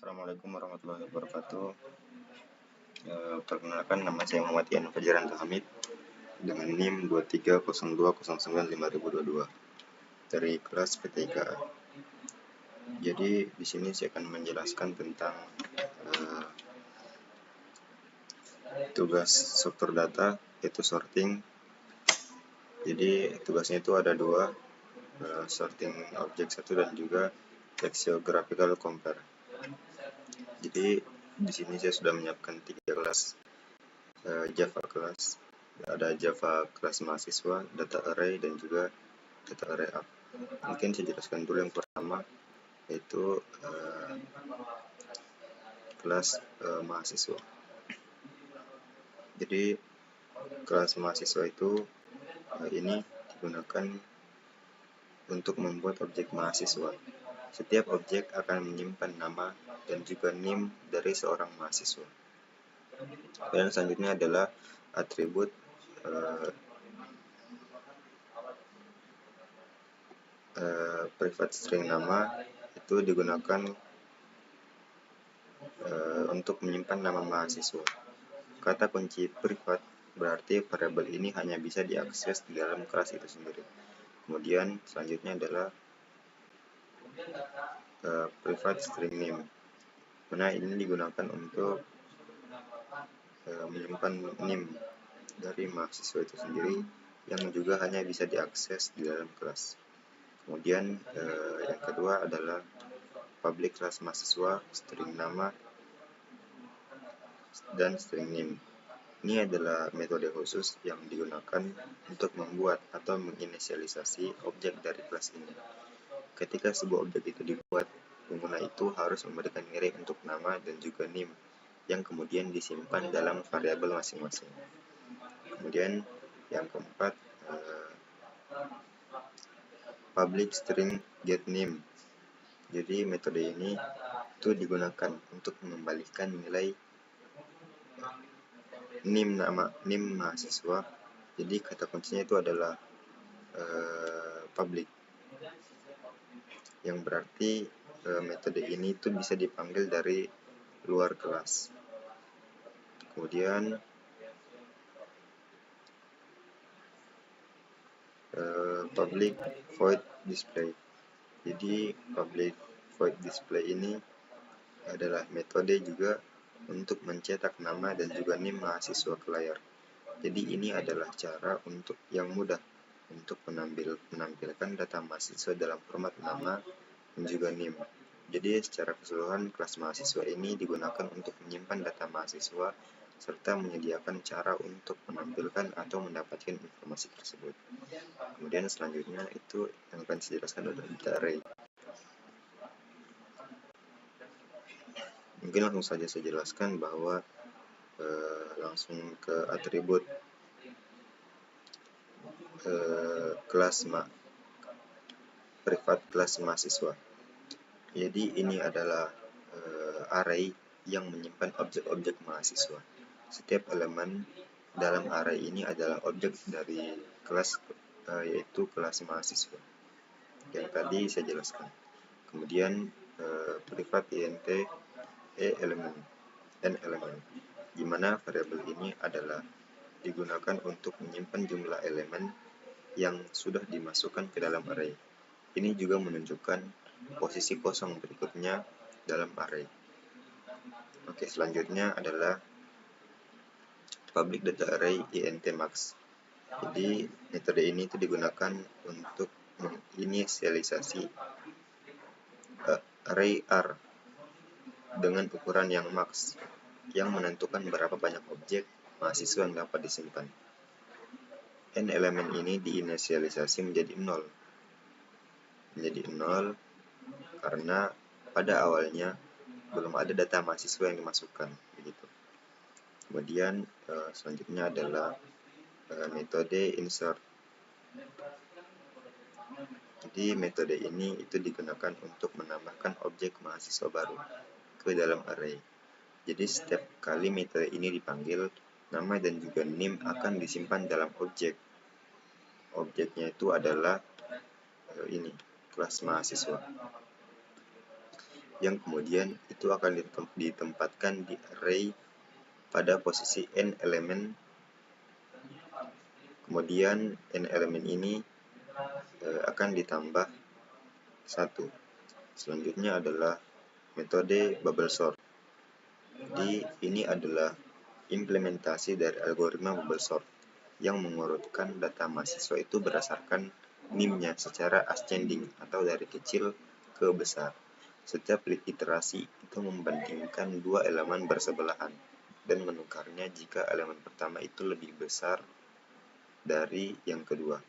Assalamualaikum warahmatullahi wabarakatuh. Perkenalkan, nama saya Muhammad Ian Fajaran Hamid dengan NIM 2302095022 dari kelas P3. Jadi di sini saya akan menjelaskan tentang tugas struktur data, yaitu sorting. Jadi tugasnya itu ada dua, sorting objek 1 dan juga lexicographical compare. Jadi di sini saya sudah menyiapkan 3 kelas Java kelas. Ada Java kelas mahasiswa, data array, dan juga data array app. Mungkin saya jelaskan dulu yang pertama, yaitu kelas mahasiswa. Jadi kelas mahasiswa itu ini digunakan untuk membuat objek mahasiswa. Setiap objek akan menyimpan nama dan juga NIM dari seorang mahasiswa. Dan selanjutnya adalah atribut private string nama, itu digunakan untuk menyimpan nama mahasiswa. Kata kunci private berarti variabel ini hanya bisa diakses di dalam kelas itu sendiri. Kemudian selanjutnya adalah private string name, mana ini digunakan untuk menyimpan NIM dari mahasiswa itu sendiri yang juga hanya bisa diakses di dalam kelas. Kemudian yang kedua adalah public class mahasiswa, string nama, dan string name. Ini adalah metode khusus yang digunakan untuk membuat atau menginisialisasi objek dari kelas ini. Ketika sebuah objek itu dibuat, pengguna itu harus memberikan nilai untuk nama dan juga NIM yang kemudian disimpan dalam variabel masing-masing. Kemudian yang keempat, public string get NIM. Jadi metode ini itu digunakan untuk mengembalikan nilai NIM mahasiswa. Jadi kata kuncinya itu adalah public, yang berarti metode ini itu bisa dipanggil dari luar kelas. Kemudian public void display. Jadi public void display ini adalah metode juga untuk mencetak nama dan juga NIM mahasiswa ke layar. Jadi ini adalah cara untuk yang mudah untuk menampilkan data mahasiswa dalam format nama dan juga NIM. Jadi secara keseluruhan kelas mahasiswa ini digunakan untuk menyimpan data mahasiswa serta menyediakan cara untuk menampilkan atau mendapatkan informasi tersebut. Kemudian selanjutnya itu yang akan saya jelaskan adalah data array. Mungkin langsung saja saya jelaskan bahwa langsung ke atribut private kelas mahasiswa. Jadi ini adalah array yang menyimpan objek-objek mahasiswa. Setiap elemen dalam array ini adalah objek dari kelas, yaitu kelas mahasiswa yang tadi saya jelaskan. Kemudian private int n elemen, di mana variabel ini adalah digunakan untuk menyimpan jumlah elemen yang sudah dimasukkan ke dalam array. Ini juga menunjukkan posisi kosong berikutnya dalam array. Oke, selanjutnya adalah public data array int max. Jadi metode ini itu digunakan untuk menginisialisasi array R dengan ukuran yang max, yang menentukan berapa banyak objek mahasiswa yang dapat disimpan. N elemen ini diinisialisasi menjadi 0 karena pada awalnya belum ada data mahasiswa yang dimasukkan, begitu. Kemudian selanjutnya adalah metode insert. Jadi metode ini itu digunakan untuk menambahkan objek mahasiswa baru ke dalam array. Jadi setiap kali metode ini dipanggil, nama dan juga NIM akan disimpan dalam objek. Objeknya itu adalah ini, kelas mahasiswa. yang kemudian itu akan ditempatkan di array pada posisi n elemen. Kemudian n elemen ini akan ditambah 1. Selanjutnya adalah metode bubble sort. Jadi ini adalah implementasi dari algoritma bubble sort yang mengurutkan data mahasiswa itu berdasarkan NIM-nya secara ascending atau dari kecil ke besar. Setiap iterasi itu membandingkan dua elemen bersebelahan dan menukarnya jika elemen pertama itu lebih besar dari yang kedua.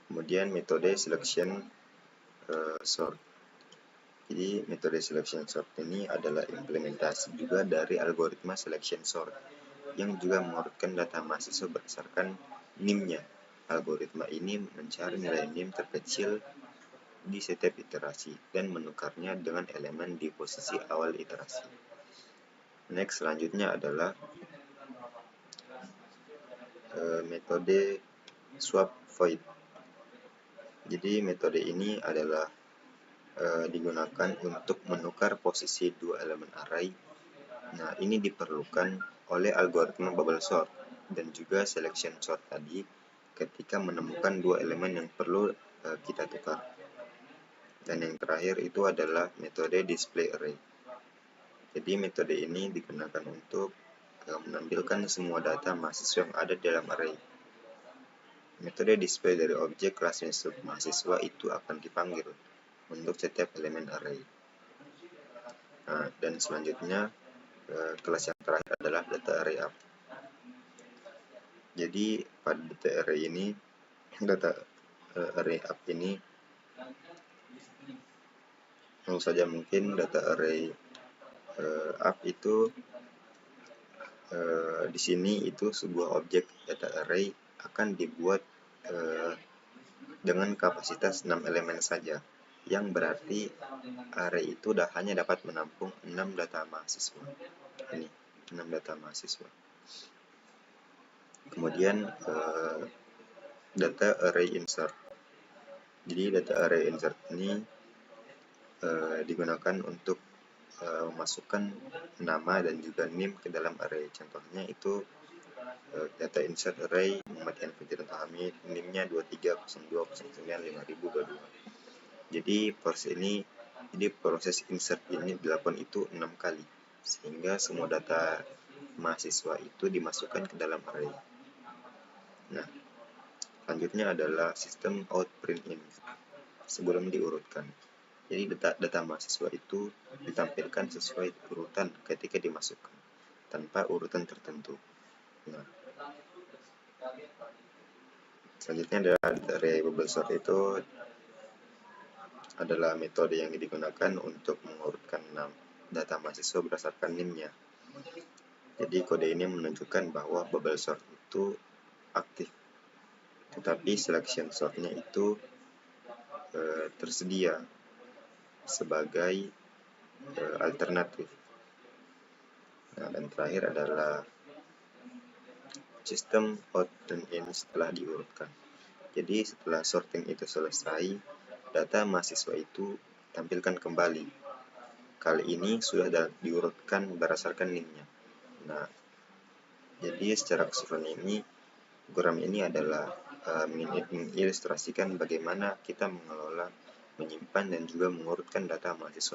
Kemudian metode selection sort. Jadi metode selection sort ini adalah implementasi juga dari algoritma selection sort yang juga mengurutkan data mahasiswa berdasarkan NIM-nya. Algoritma ini mencari nilai NIM terkecil di setiap iterasi dan menukarnya dengan elemen di posisi awal iterasi. Next, selanjutnya adalah metode swap void. Jadi metode ini adalah digunakan untuk menukar posisi dua elemen array. Nah, ini diperlukan oleh algoritma bubble sort dan juga selection sort tadi ketika menemukan dua elemen yang perlu kita tukar. Dan yang terakhir itu adalah metode display array. Jadi metode ini digunakan untuk menampilkan semua data mahasiswa yang ada dalam array. Metode display dari objek kelas mahasiswa itu akan dipanggil untuk setiap elemen array. Nah, dan selanjutnya kelas yang terakhir adalah data array up. Jadi pada data array up ini langsung saja mungkin data array up itu di sini itu sebuah objek data array akan dibuat dengan kapasitas 6 elemen saja, yang berarti array itu hanya dapat menampung 6 data mahasiswa. Ini 6 data mahasiswa. Kemudian data array insert. Jadi data array insert ini digunakan untuk memasukkan nama dan juga NIM ke dalam array. Contohnya itu data insert array Muhammad N. Fajar Hamid, NIM-nya 2302095022. Jadi proses insert ini dilakukan itu 6 kali, sehingga semua data mahasiswa itu dimasukkan ke dalam array. Nah, selanjutnya adalah sistem out print in sebelum diurutkan. Jadi data mahasiswa itu ditampilkan sesuai urutan ketika dimasukkan, tanpa urutan tertentu. Nah, selanjutnya adalah data array bubble sort. Itu adalah metode yang digunakan untuk mengurutkan data mahasiswa berdasarkan NIM-nya. Jadi kode ini menunjukkan bahwa bubble sort itu aktif, tetapi selection sort-nya itu tersedia sebagai alternatif. Nah, dan terakhir adalah sistem out dan in setelah diurutkan. Jadi setelah sorting itu selesai, data mahasiswa itu tampilkan kembali. Kali ini sudah diurutkan berdasarkan NIM-nya. Nah, jadi secara keseluruhan ini, program ini adalah mengilustrasikan bagaimana kita mengelola, menyimpan, dan juga mengurutkan data mahasiswa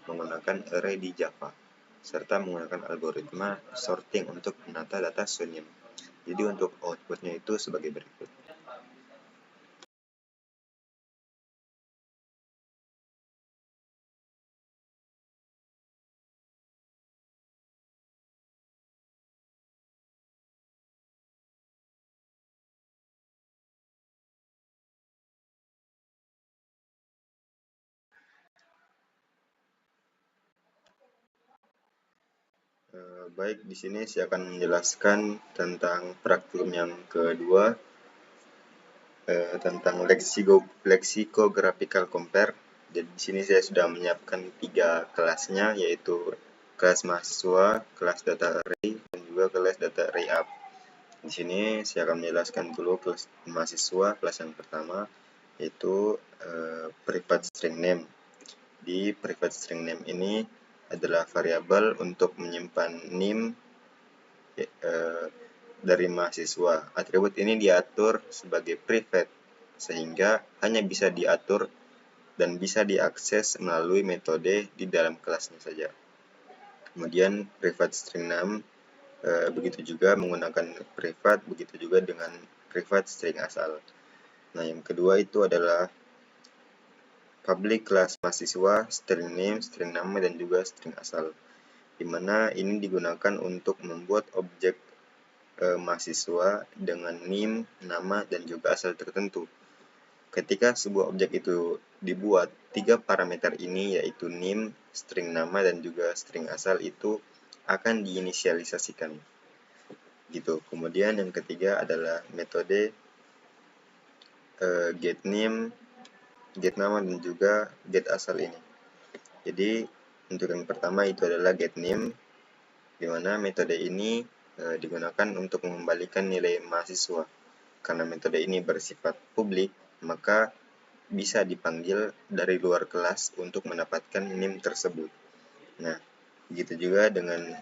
menggunakan array di Java, serta menggunakan algoritma sorting untuk menata data sesuai NIM. Jadi untuk outputnya itu sebagai berikut. Baik, di sini saya akan menjelaskan tentang praktikum yang kedua, tentang lexicographical compare. Jadi di sini saya sudah menyiapkan 3 kelasnya, yaitu kelas mahasiswa, kelas data array, dan juga kelas data array up. Di sini saya akan menjelaskan dulu kelas mahasiswa. Kelas yang pertama yaitu private string name. Di private string name ini adalah variabel untuk menyimpan NIM dari mahasiswa. Atribut ini diatur sebagai private, sehingga hanya bisa diatur dan bisa diakses melalui metode di dalam kelasnya saja. Kemudian private string name begitu juga menggunakan private, begitu juga dengan private string asal. Nah, yang kedua itu adalah public class mahasiswa, string name, string nama, dan juga string asal, di mana ini digunakan untuk membuat objek mahasiswa dengan NIM, nama, dan juga asal tertentu. Ketika sebuah objek itu dibuat, 3 parameter ini yaitu NIM, string nama, dan juga string asal itu akan diinisialisasikan. Gitu. Kemudian yang ketiga adalah metode getName, getNama, dan juga getAsal ini. Jadi untuk yang pertama itu adalah getName, di mana metode ini digunakan untuk mengembalikan nilai mahasiswa. Karena metode ini bersifat publik, maka bisa dipanggil dari luar kelas untuk mendapatkan NIM tersebut. Nah, begitu juga dengan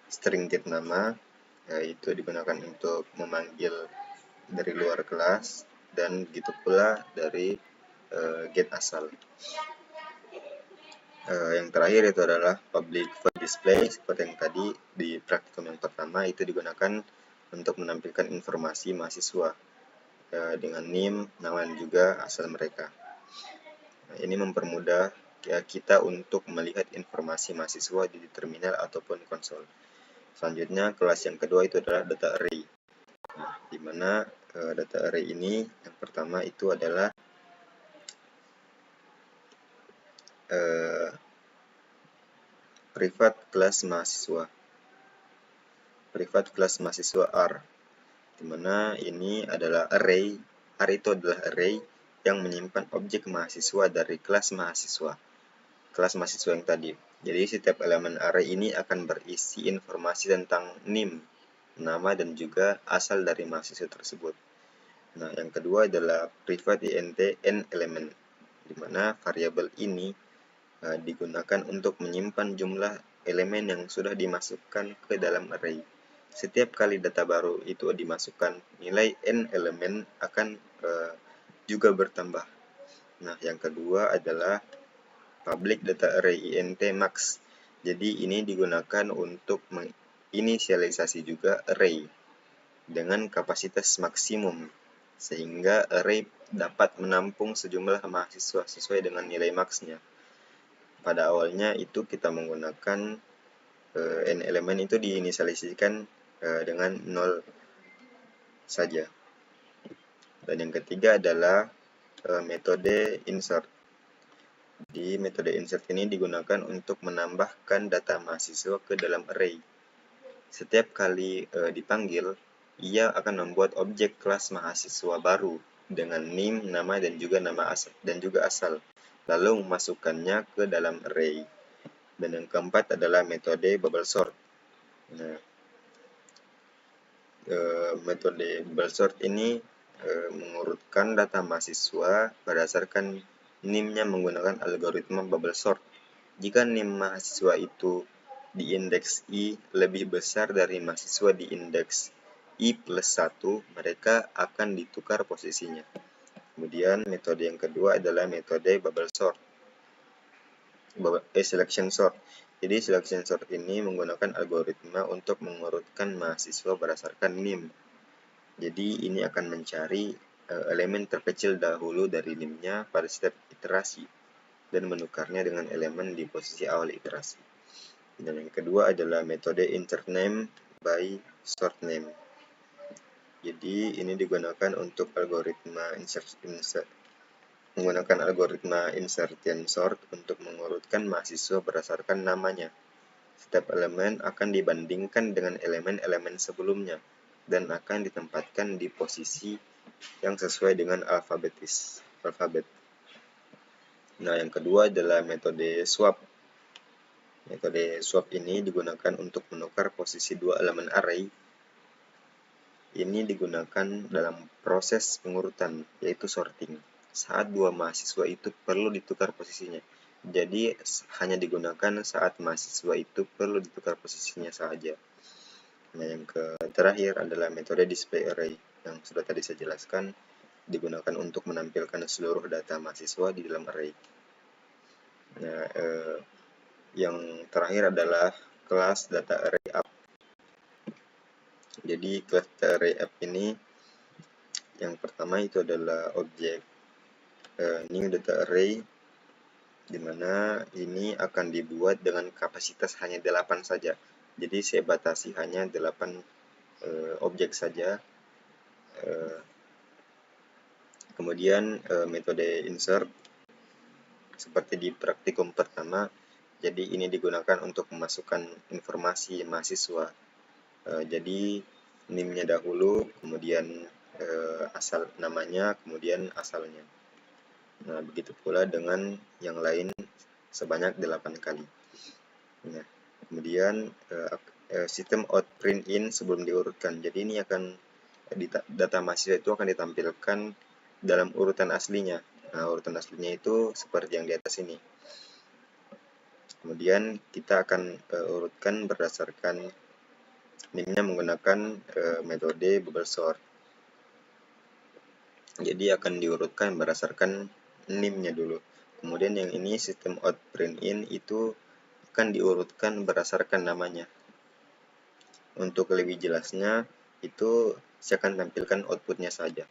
string getNama, itu digunakan untuk memanggil dari luar kelas, dan begitu pula dari getAsal. Yang terakhir itu adalah public void display, seperti yang tadi di praktikum yang pertama itu digunakan untuk menampilkan informasi mahasiswa dengan NIM, nama, dan juga asal mereka. Nah, ini mempermudah kita untuk melihat informasi mahasiswa di terminal ataupun konsol. Selanjutnya kelas yang kedua itu adalah data array. Nah, di mana data array ini yang pertama itu adalah private class mahasiswa. Private class mahasiswa R, di mana ini adalah array. Array itu adalah array yang menyimpan objek mahasiswa dari kelas mahasiswa. Kelas mahasiswa yang tadi. Jadi setiap elemen array ini akan berisi informasi tentang NIM, nama, dan juga asal dari mahasiswa tersebut. Nah, yang kedua adalah private int n element, di mana variabel ini digunakan untuk menyimpan jumlah elemen yang sudah dimasukkan ke dalam array. Setiap kali data baru itu dimasukkan, nilai n elemen akan juga bertambah. Nah, yang kedua adalah public data array int max. Jadi ini digunakan untuk menginisialisasi juga array dengan kapasitas maksimum, sehingga array dapat menampung sejumlah mahasiswa sesuai dengan nilai max-nya. Pada awalnya itu kita menggunakan n elemen itu diinisialisasikan dengan 0 saja. Dan yang ketiga adalah metode insert. Di metode insert ini digunakan untuk menambahkan data mahasiswa ke dalam array. Setiap kali dipanggil, ia akan membuat objek kelas mahasiswa baru dengan NIM, nama, dan juga asal, lalu memasukkannya ke dalam array. Dan yang keempat adalah metode bubble sort. Nah, metode bubble sort ini mengurutkan data mahasiswa berdasarkan NIM-nya menggunakan algoritma bubble sort. Jika NIM mahasiswa itu di indeks I lebih besar dari mahasiswa di indeks I plus 1, mereka akan ditukar posisinya. Kemudian metode yang kedua adalah metode bubble sort, selection sort. Jadi selection sort ini menggunakan algoritma untuk mengurutkan mahasiswa berdasarkan NIM. Jadi ini akan mencari elemen terkecil dahulu dari NIM-nya pada setiap iterasi dan menukarnya dengan elemen di posisi awal iterasi. Dan yang kedua adalah metode insert name by sort name. Jadi ini digunakan untuk algoritma menggunakan algoritma insertion sort untuk mengurutkan mahasiswa berdasarkan namanya. Setiap elemen akan dibandingkan dengan elemen-elemen sebelumnya dan akan ditempatkan di posisi yang sesuai dengan alfabet. Nah, yang kedua adalah metode swap. Metode swap ini digunakan untuk menukar posisi dua elemen array. Ini digunakan dalam proses pengurutan, yaitu sorting. saat dua mahasiswa itu perlu ditukar posisinya. Jadi hanya digunakan saat mahasiswa itu perlu ditukar posisinya saja. Nah, yang terakhir adalah metode display array yang sudah tadi saya jelaskan, digunakan untuk menampilkan seluruh data mahasiswa di dalam array. Nah, yang terakhir adalah kelas data array app. Jadi kelas data array app ini yang pertama itu adalah objek new data array, di mana ini akan dibuat dengan kapasitas hanya 8 saja. Jadi saya batasi hanya 8 objek saja. Kemudian metode insert seperti di praktikum pertama. Jadi ini digunakan untuk memasukkan informasi mahasiswa. Jadi NIM-nya dahulu, kemudian asal namanya, kemudian asalnya. Nah, begitu pula dengan yang lain sebanyak 8 kali. Nah, kemudian sistem out print in sebelum diurutkan. Jadi ini akan data mahasiswa itu akan ditampilkan dalam urutan aslinya. Nah, urutan aslinya itu seperti yang di atas ini. Kemudian kita akan urutkan berdasarkan NIM-nya menggunakan metode bubble sort. Jadi akan diurutkan berdasarkan NIM-nya dulu. Kemudian yang ini sistem out print in itu akan diurutkan berdasarkan namanya. Untuk lebih jelasnya itu saya akan tampilkan outputnya saja.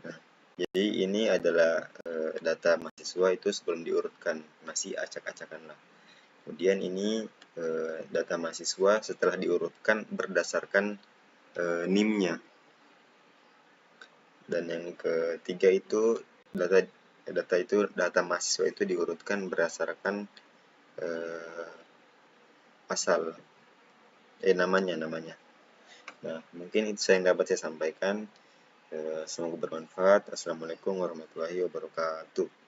Nah, jadi ini adalah data mahasiswa itu sebelum diurutkan, masih acak-acakan lah. Kemudian ini data mahasiswa setelah diurutkan berdasarkan NIM-nya. Dan yang ketiga itu data mahasiswa itu diurutkan berdasarkan asal namanya. Nah, mungkin itu yang dapat saya sampaikan. Semoga bermanfaat. Assalamualaikum warahmatullahi wabarakatuh.